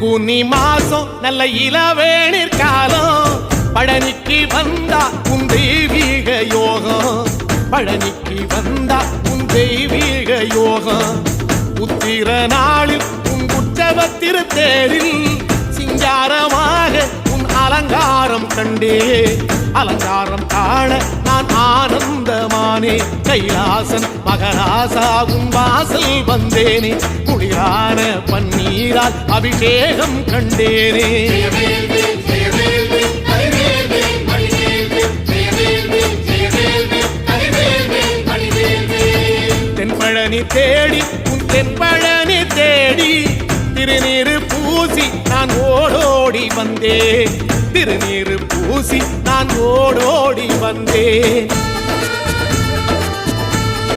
பங்குனி மாசம் நல்ல இளவேணிற் காலம் பழனிக்கு வந்தா உன் தெய்வீக யோகம் பழனிக்கு வந்தா உன் தெய்வீக யோகம் உத்திர நாளில் உன் உற்சவ திருத்தேரில் சிங்காரமாக உன் அலங்காரம் கண்டே அலங்காரம் காண நான் ஆனந்தமானே கைலாசன் மகராசா உன் வாசல் வந்தேனே குளிரான பன்னீரால் அபிஷேகம் கண்டேனே தென்பழனி தேடி உன் தென்பழனி தேடி திருநீரு பூசி நான் ஓடோடி வந்தேன் திருநீரு பூசி நான் ஓடோடி வந்தேன்